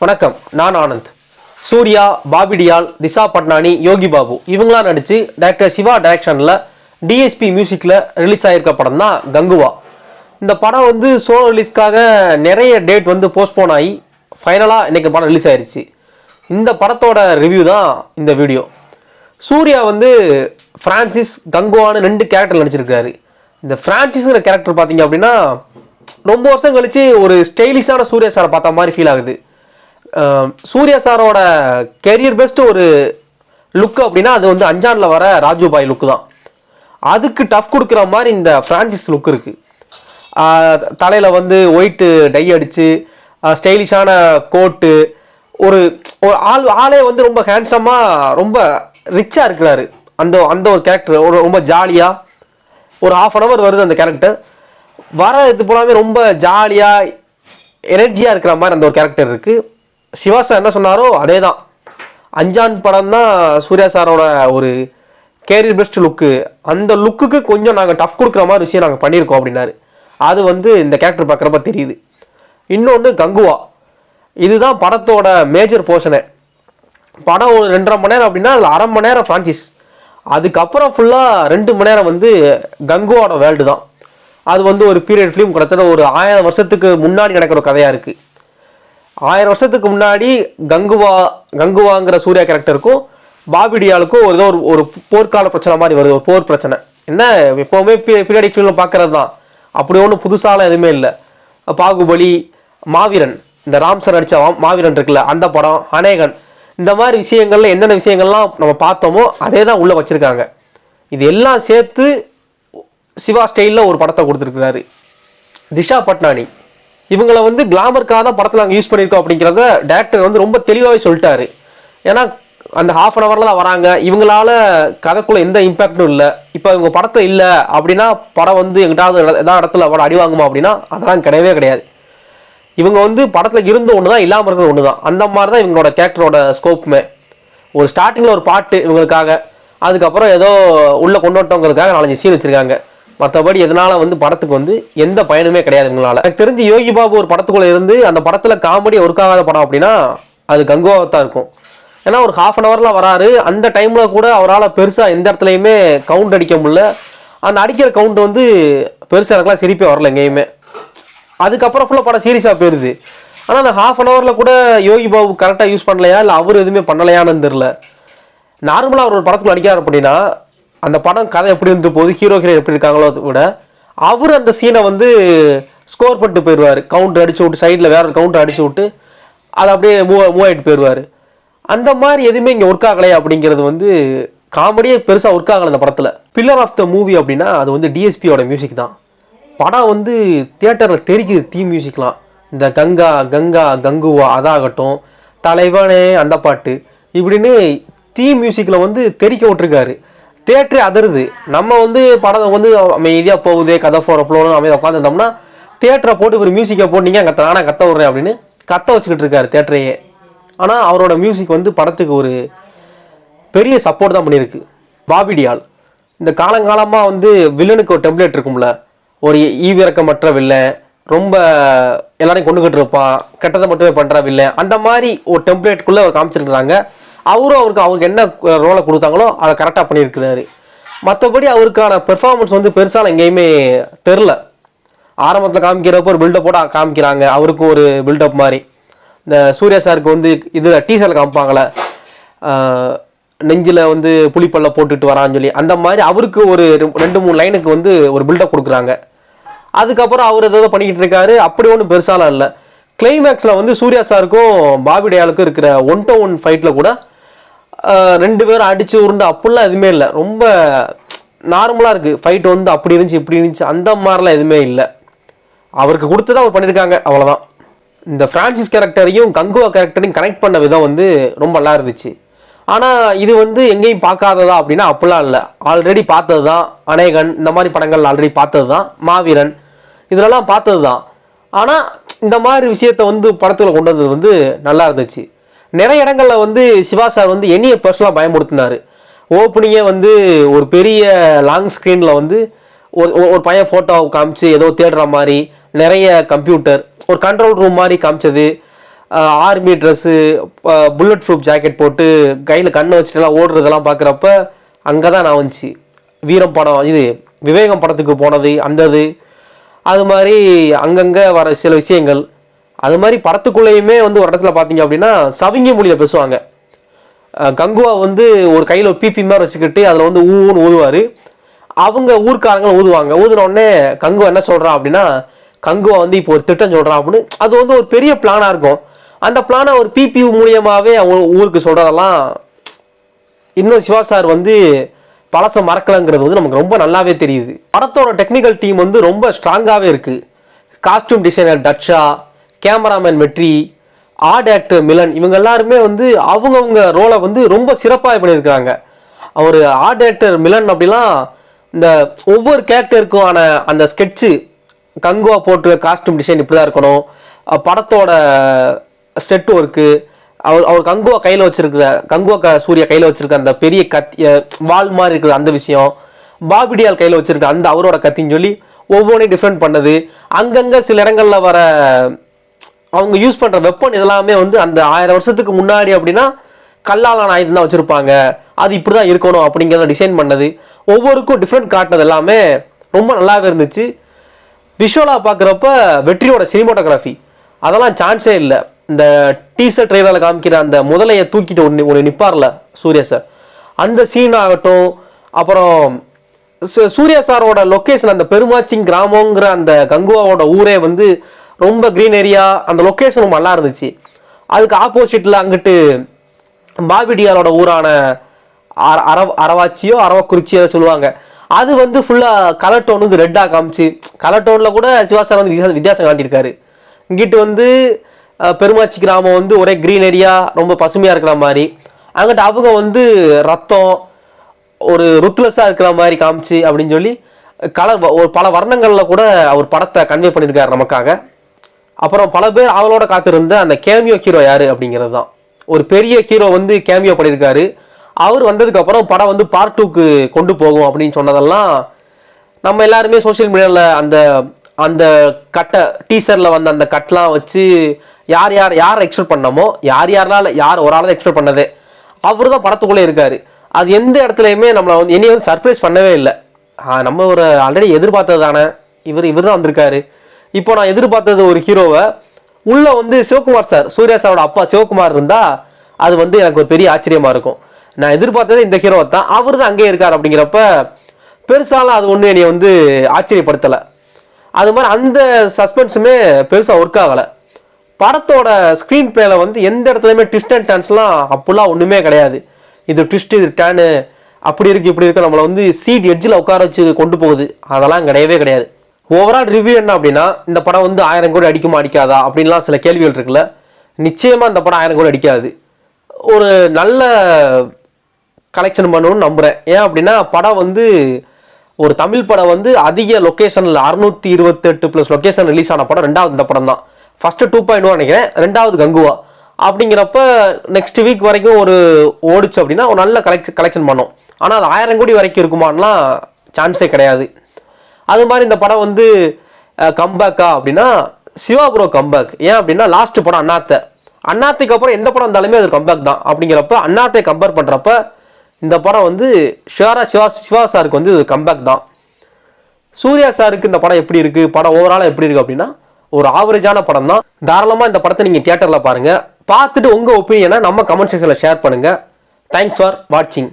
வணக்கம், நான் ஆனந்த். சூர்யா, பாபி டியால், திஷா பட்னானி, யோகி பாபு இவங்களாம் நடிச்சு டைரக்டர் சிவா டைரக்ஷனில் டிஎஸ்பி மியூசிக்கில் ரிலீஸ் ஆகிருக்க படம் தான் கங்குவா. இந்த படம் வந்து சோலோ ரிலீஸ்க்காக நிறைய டேட் வந்து போஸ்ட்போன் ஆகி ஃபைனலாக இன்றைக்கி படம் ரிலீஸ் ஆயிடுச்சு. இந்த படத்தோட ரிவ்யூ தான் இந்த வீடியோ. சூர்யா வந்து ஃப்ரான்சிஸ், கங்குவான்னு 2 கேரக்டர் நடிச்சிருக்காரு. இந்த ஃப்ரான்சிஸ்ங்கிற கேரக்டர் பார்த்தீங்க அப்படின்னா ரொம்ப வருஷம் கழிச்சு ஒரு ஸ்டைலிஷான சூர்யா சாரை பார்த்த மாதிரி ஃபீல் ஆகுது. சூர்யா சாரோட கெரியர் பெஸ்ட் ஒரு லுக் அப்படின்னா அது வந்து அஞ்சானில் வர ராஜுபாய் லுக்கு தான். அதுக்கு டஃப் கொடுக்குற மாதிரி இந்த ஃப்ரான்சிஸ் லுக் இருக்கு. தலையில் வந்து ஒயிட்டு டை அடித்து ஸ்டைலிஷான கோட்டு, ஒரு ஆளே வந்து ரொம்ப ஹேண்ட்ஸமாக ரொம்ப ரிச்சாக இருக்கிறாரு. அந்த ஒரு கேரக்டர் ரொம்ப ஜாலியாக ஒரு ½ hour வருது அந்த கேரக்டர். வர இது போலாமே ரொம்ப ஜாலியாக எனர்ஜியாக இருக்கிற மாதிரி அந்த ஒரு கேரக்டர் இருக்குது. சிவா சார் என்ன சொன்னாரோ அதே தான். அஞ்சான் படம் தான் சூர்யா சாரோட ஒரு கேரியர் பெஸ்ட் லுக்கு. அந்த லுக்குக்கு கொஞ்சம் நாங்கள் டஃப் கொடுக்குற மாதிரி விஷயம் நாங்கள் பண்ணியிருக்கோம் அப்படின்னாரு. அது வந்து இந்த கேரக்டர் பார்க்குறப்ப தெரியுது. இன்னொன்று கங்குவா, இதுதான் படத்தோட மேஜர் போர்ஷனே. படம் ஒரு 2.5 மணி நேரம் அப்படின்னா அதில் 1/2 மணி நேரம் ஃப்ரான்சிஸ், அதுக்கப்புறம் ஃபுல்லாக 2 மணி நேரம் வந்து கங்குவாவோட வேர்ல்டு தான். அது வந்து ஒரு பீரியட் ஃபிலிம், கிட்டத்தட்ட ஒரு 1000 வருஷத்துக்கு முன்னாடி நடக்கிற கதையாக இருக்குது. 1000 வருஷத்துக்கு முன்னாடி கங்குவாங்கிற சூர்யா கேரக்டருக்கும் பாபி டியாலுக்கும் ஏதோ ஒரு போர்க்கால பிரச்சனை மாதிரி வருது, ஒரு போர் பிரச்சனை. என்ன எப்போவுமே பீரியடிக் ஃபிலிமில் பார்க்கறது தான், அப்படி ஒன்றும் புதுசாலாம் எதுவுமே இல்லை. பாகுபலி, மாவீரன், இந்த ராம்சர் நடித்த மாவீரன் இருக்குல்ல அந்த படம், அநேகன், இந்த மாதிரி விஷயங்கள்ல என்னென்ன விஷயங்கள்லாம் நம்ம பார்த்தோமோ அதே தான் உள்ளே வச்சுருக்காங்க. இது எல்லாம் சேர்த்து சிவா ஸ்டைலில் ஒரு படத்தை கொடுத்துருக்கிறாரு. திஷா பட்னானி இவங்களை வந்து கிளாமருக்காக தான் படத்தில் நாங்கள் யூஸ் பண்ணியிருக்கோம் அப்படிங்கிறத டேரக்டர் வந்து ரொம்ப தெளிவாகவே சொல்லிட்டாரு. ஏன்னா அந்த ½ hour தான் வராங்க, இவங்களால கதைக்குள்ளே எந்த இம்பேக்டும் இல்லை. இப்போ இவங்க படத்தை இல்லை அப்படின்னா படம் வந்து எங்கிட்டாவது எதாவது இடத்துல படம் அடி வாங்குமா அப்படின்னா அதெல்லாம் கிடையவே கிடையாது. இவங்க வந்து படத்தில் இருந்த ஒன்று தான், இல்லாமல் இருக்கிறது ஒன்று தான். அந்த மாதிரி தான் இவங்களோட கேரக்டரோட ஸ்கோப்புமே. ஒரு ஸ்டார்டிங்கில் ஒரு பாட்டு இவங்களுக்காக, அதுக்கப்புறம் ஏதோ உள்ளே கொண்டோட்டங்கிறதுக்காக 4-5 சீன் வச்சுருக்காங்க. மற்றபடி எதனால வந்து படத்துக்கு வந்து எந்த பயனுமே கிடையாது இவங்களால. எனக்கு தெரிஞ்சு யோகி பாபு ஒரு படத்துக்குள்ளே இருந்து அந்த படத்தில் காமெடி ஒர்க் ஆகாத படம் அப்படின்னா அது கங்குவாக தான் இருக்கும். ஏன்னா ஒரு ½ hour வராரு, அந்த டைமில் கூட அவரால் பெருசாக எந்த இடத்துலையுமே கவுண்ட் அடிக்க முடியல. அந்த அடிக்கிற கவுண்ட் வந்து பெருசாக எனக்குலாம் சிரிப்பே வரல எங்கேயுமே. அதுக்கப்புறம் ஃபுல்லாக படம் சீரியஸாக போயிடுது. ஆனால் அந்த ½ hour கூட யோகி பாபு கரெக்டாக யூஸ் பண்ணலையா இல்லை அவர் எதுவுமே பண்ணலையான்னு தெரில. நார்மலாக அவர் ஒரு படத்துக்குள்ள அடிக்கிறார் அப்படின்னா அந்த படம் கதை எப்படி இருந்து போகுது, ஹீரோயின் எப்படி இருக்காங்களோ விட அவர் அந்த சீனை வந்து ஸ்கோர் பண்ணிட்டு போயிடுவார். கவுண்டர் அடிச்சு விட்டு சைடில் வேற ஒரு கவுண்டர் அடிச்சு விட்டு அதை அப்படியே மூவ் ஆகிட்டு போயிடுவார். அந்த மாதிரி எதுவுமே இங்கே ஒர்க் ஆகலை அப்படிங்கிறது வந்து காமெடியே பெருசாக ஒர்க் ஆகலை அந்த படத்தில். பில்லர் ஆஃப் த மூவி அப்படின்னா அது வந்து டிஎஸ்பியோட மியூசிக் தான். படம் வந்து தியேட்டரில் தெரிக்குது தீம் மியூசிக்லாம். இந்த கங்கா கங்கா கங்குவா அதாகட்டும், தலைவனே அந்த பாட்டு, இப்படின்னு தீம் மியூசிக்கில் வந்து தெரிக்க விட்டுருக்காரு. தியேட்டரே அதிருது. நம்ம வந்து படம் வந்து அமைதியாக போகுது, கதை ஃப்ளோன்னு அமைதியாக உட்காந்துருந்தோம்னா தியேட்டரை போட்டு ஒரு மியூசிக்கை போட்டீங்க அங்கே நானே கத்த விட்றேன் அப்படின்னு கத்த வச்சுக்கிட்டு இருக்காரு தியேட்டரையே. ஆனால் அவரோட மியூசிக் வந்து படத்துக்கு ஒரு பெரிய சப்போர்ட் தான் பண்ணியிருக்கு. பாபி டியால் இந்த காலங்காலமாக வந்து வில்லனுக்கு ஒரு டெம்ப்ளேட் இருக்கும்ல, ஒரு ஈவிரக்கமற்ற வில்லன், ரொம்ப எல்லாரையும் கொண்டுகிட்டு இருப்பான், கெட்டதை மட்டுமே பண்ணுற வில்லன், அந்த மாதிரி ஒரு டெம்ப்ளேட்டுக்குள்ளே அவர் காமிச்சிருக்கிறாங்க. அவருக்கு என்ன ரோலை கொடுத்தாங்களோ அதை கரெக்டாக பண்ணியிருக்கிறாரு. மற்றபடி அவருக்கான பெர்ஃபார்மன்ஸ் வந்து பெருசாக எங்கேயுமே தெரில. ஆரம்பத்தில் காமிக்கிறப்போ ஒரு பில்டப்போட காமிக்கிறாங்க, அவருக்கு ஒரு பில்டப் மாதிரி. இந்த சூர்யா சாருக்கு வந்து இதில் டீசரில் காமிப்பாங்களே, நெஞ்சில் வந்து புளிப்பல்ல போட்டுட்டு வரான்னு சொல்லி, அந்த மாதிரி அவருக்கு ஒரு 2-3 லைனுக்கு வந்து ஒரு பில்டப் கொடுக்குறாங்க. அதுக்கப்புறம் அவர் ஏதோ பண்ணிக்கிட்டு இருக்காரு. அப்படி ஒன்றும் பெருசாலாம் இல்லை. கிளைமேக்ஸில் வந்து சூர்யா சாருக்கும் பாபி டியாலுக்கும் இருக்கிற 1-to-1 ஃபைட்டில் கூட 2 பேரும் அடித்து உருண்டு அப்படிலாம் எதுவுமே இல்லை. ரொம்ப நார்மலாக இருக்குது ஃபைட். வந்து அப்படி இருந்துச்சு இப்படி இருந்துச்சு அந்த மாதிரிலாம் எதுவுமே இல்லை. அவருக்கு கொடுத்ததான் அவர் பண்ணியிருக்காங்க, அவ்வளோதான். இந்த ஃப்ரான்சிஸ் கேரக்டரையும் கங்குவா கேரக்டரையும் கனெக்ட் பண்ண விதம் வந்து ரொம்ப நல்லா இருந்துச்சு. ஆனால் இது வந்து எங்கேயும் பார்க்காததா அப்படின்னா அப்படிலாம் இல்லை. ஆல்ரெடி பார்த்தது தான். அநேகன் இந்த மாதிரி படங்கள் ஆல்ரெடி பார்த்தது தான். மாவீரன் இதெல்லாம் பார்த்தது தான். ஆனால் இந்த மாதிரி விஷயத்த வந்து படத்தில் கொண்டு வந்தது வந்து நல்லா இருந்துச்சு. நிறைய இடங்களில் வந்து சிவா சார் வந்து என்னைய பர்சனலாக பயன்படுத்தினார். ஓப்பனிங்கே வந்து ஒரு பெரிய லாங் ஸ்க்ரீனில் வந்து ஒரு பையன் ஃபோட்டோ காமிச்சு ஏதோ தேடுற மாதிரி, நிறைய கம்ப்யூட்டர், ஒரு கண்ட்ரோல் ரூம் மாதிரி காமிச்சது, army dress, bullet proof jacket போட்டு கையில் கண்ணை வச்சுட்டுலாம் ஓடுறதெல்லாம் பார்க்குறப்ப அங்கே தான் நான் வந்துச்சு வீரம் படம், இது விவேகம் படத்துக்கு போனது அந்த இது. அது மாதிரி அங்கங்கே வர சில விஷயங்கள், அது மாதிரி படத்துக்குள்ளேயுமே வந்து ஒரு இடத்துல பார்த்தீங்க அப்படின்னா சவிங்க மொழியில் பேசுவாங்க. கங்குவா வந்து ஒரு கையில் ஒரு பிபி மாதிரி வச்சுக்கிட்டு அதில் வந்து ஊன்னு ஊதுவார். அவங்க ஊர்க்காரங்களும் ஊதுவாங்க. ஊதுன உடனே கங்குவா என்ன சொல்கிறான் அப்படின்னா, கங்குவா வந்து இப்போ ஒரு திட்டம் சொல்கிறான் அப்படின்னு. அது வந்து ஒரு பெரிய பிளானாக இருக்கும். அந்த பிளானை ஒரு பிபி மூலியமாகவே அவங்க ஊருக்கு சொல்கிறதெல்லாம் இன்னும் சிவா சார் வந்து பழச மறக்கலங்கிறது வந்து நமக்கு ரொம்ப நல்லாவே தெரியுது. படத்தோட டெக்னிக்கல் டீம் வந்து ரொம்ப ஸ்ட்ராங்காகவே இருக்குது. காஸ்டியூம் டிசைனர் தட்ஷா, கேமராமேன் வெற்றி, ஆர்ட் ஆக்டர் மிலன், இவங்க எல்லாருமே வந்து அவங்கவுங்க ரோலை வந்து ரொம்ப சிறப்பாக பண்ணியிருக்காங்க. அவர் ஆர்ட் ஆக்டர் மிலன் அப்படிலாம் இந்த ஒவ்வொரு கேரக்டருக்குமான அந்த ஸ்கெட்சு, கங்குவா போட்டு காஸ்டியூம் டிசைன் இப்படி தான் இருக்கணும், படத்தோட செட் ஒர்க்கு, அவர் கங்குவா கையில் வச்சிருக்கிற, கங்குவா சூர்யா கையில் வச்சிருக்க அந்த பெரிய கத்தி வால் மாதிரி இருக்கிற அந்த விஷயம், பாபிடியால் கையில் வச்சிருக்க அந்த அவரோட கத்தின்னு சொல்லி ஒவ்வொன்றையும் டிஃப்ரெண்ட் பண்ணது. அங்கங்கே சில இடங்களில் வர அவங்க யூஸ் பண்ணுற வெப்பன் இதெல்லாமே வந்து அந்த 1000 வருஷத்துக்கு முன்னாடி அப்படின்னா கல்லாலான ஆயுதம் தான் வச்சுருப்பாங்க, அது இப்படி தான் இருக்கணும் அப்படிங்கிறத டிசைன் பண்ணது, ஒவ்வொருக்கும் டிஃப்ரெண்ட் காட்டினது எல்லாமே ரொம்ப நல்லாவே இருந்துச்சு. விஷுவலாக பார்க்குறப்ப வெற்றியோட சினிமோட்டோகிராஃபி அதெல்லாம் சான்ஸே இல்லை. இந்த டீசர் ட்ரெய்லரில் காமிக்கிற அந்த முதலையை தூக்கிட்டு ஒன்று நிற்பார்ல சூர்யா சார், அந்த சீன் ஆகட்டும். அப்புறம் சூர்யா சாரோட லொக்கேஷன், அந்த பெருமாச்சிங் கிராமங்கிற அந்த கங்குவாவோட ஊரே வந்து ரொம்ப க்ரீன் ஏரியா, அந்த லொக்கேஷன் ரொம்ப நல்லா இருந்துச்சு. அதுக்கு ஆப்போசிட்டில் அங்கிட்டு பாபிடியாலோட ஊரான அரவாச்சியோ அரவக்குறிச்சியோ சொல்லுவாங்க, அது வந்து ஃபுல்லாக கலர் டோன் வந்து ரெட்டாக காமிச்சு, கலர் டோனில் கூட சிவா சார் வந்து வித்தியாசம் காட்டியிருக்காரு. இங்கிட்டு வந்து பெருமாச்சி கிராமம் வந்து ஒரே க்ரீன் ஏரியா, ரொம்ப பசுமையாக இருக்கிற மாதிரி, அங்கிட்ட அவங்க வந்து ரத்தம் ஒரு ருத்லெஸ்ஸாக இருக்கிற மாதிரி காமிச்சு அப்படின்னு சொல்லி கலர் ஒரு பல வர்ணங்களில் கூட அவர் படத்தை கன்வே பண்ணியிருக்காரு நமக்காக. அப்புறம் பல பேர் அவளோட காத்திருந்த அந்த கேமியோ ஹீரோ யார் அப்படிங்கிறது தான். ஒரு பெரிய ஹீரோ வந்து கேமியோ பண்ணியிருக்காரு. அவர் வந்ததுக்கப்புறம் படம் வந்து பார்ட் 2க்கு கொண்டு போகும் அப்படின்னு சொன்னதெல்லாம் நம்ம எல்லாருமே சோஷியல் மீடியாவில் அந்த அந்த கட்டை டீசரில் வந்த அந்த கட்லாம் வச்சு யார் எக்ஸ்பெக்ட் பண்ணமோ, யார் ஒரு ஆள் தான் எக்ஸ்பெக்ட் பண்ணதே, அவர் தான் படத்துக்குள்ளே இருக்காரு. அது எந்த இடத்துலையுமே நம்மளை வந்து என்னைய வந்து சர்ப்ரைஸ் பண்ணவே இல்லை. நம்ம ஒரு ஆல்ரெடி எதிர்பார்த்தது தானே, இவர் தான் வந்திருக்காரு. இப்போ நான் எதிர்பார்த்தது ஒரு ஹீரோவை உள்ள வந்து சிவகுமார் சார், சூர்யா சாரோட அப்பா சிவகுமார் இருந்தா அது வந்து எனக்கு ஒரு பெரிய ஆச்சரியமா இருக்கும். நான் எதிர்பார்த்தது இந்த ஹீரோவை தான், அவர் தான் அங்கேயே இருக்கார் அப்படிங்கிறப்ப பெருசாலாம் அது ஒன்று என்னைய வந்து ஆச்சரியப்படுத்தலை. அது மாதிரி அந்த சஸ்பென்ஸுமே பெருசாக ஒர்க் ஆகலை. படத்தோட ஸ்க்ரீன் பிளேல வந்து எந்த இடத்துலையுமே ட்விஸ்ட் அண்ட் டர்ன்ஸ்லாம் அப்படிலாம் ஒன்றுமே கிடையாது. இது ட்விஸ்ட், இது டேனு, அப்படி இருக்கு இப்படி இருக்கு, நம்மளை வந்து சீட் எட்ஜில் உட்கார வச்சு கொண்டு போகுது, அதெல்லாம் கிடையவே கிடையாது. ஓவரால் ரிவ்யூ என்ன அப்படின்னா, இந்த படம் வந்து 1000 கோடி அடிக்குமா அடிக்காதா அப்படின்லாம் சில கேள்விகள் இருக்குல்ல. நிச்சயமாக இந்த படம் 1000 கோடி அடிக்காது. ஒரு நல்ல கலெக்ஷன் பண்ணணும்னு நம்புகிறேன். ஏன் அப்படின்னா படம் வந்து ஒரு தமிழ் படம் வந்து அதிக லொக்கேஷனில் 628+ லொக்கேஷன் ரிலீஸ் ஆன படம் ரெண்டாவது இந்த படம் தான். ஃபஸ்ட்டு 2.1 நினைக்கிறேன், ரெண்டாவது கங்குவா. அப்படிங்கிறப்ப நெக்ஸ்ட் வீக் வரைக்கும் ஒரு ஓடிச்சு அப்படின்னா ஒரு நல்ல கலெக்ஷன் பண்ணோம். ஆனால் அது 1000 கோடி வரைக்கும் இருக்குமான்லாம் சான்ஸே கிடையாது. அது மாதிரி இந்த படம் வந்து கம்பேக்கா அப்படின்னா சிவா ப்ரோ கம்பேக். ஏன் அப்படின்னா லாஸ்ட் படம் அண்ணாத்தைக்கு அப்புறம் எந்த படம் இருந்தாலுமே அது கம்பேக் தான். அப்படிங்கிறப்ப அண்ணாத்தை கம்பேர் பண்ணுறப்ப இந்த படம் வந்து ஷிவா சாருக்கு வந்து கம்பேக் தான். சூர்யா சாருக்கு இந்த படம் எப்படி இருக்குது, படம் ஓவராலாக எப்படி இருக்குது அப்படின்னா ஒரு ஆவரேஜான படம் தான். தாராளமாக இந்த படத்தை நீங்கள் தியேட்டரில் பாருங்கள். பார்த்துட்டு உங்கள் ஒப்பீனியனை நம்ம கமெண்ட் செக்ஷனில் ஷேர் பண்ணுங்கள். தேங்க்ஸ் ஃபார் வாட்சிங்.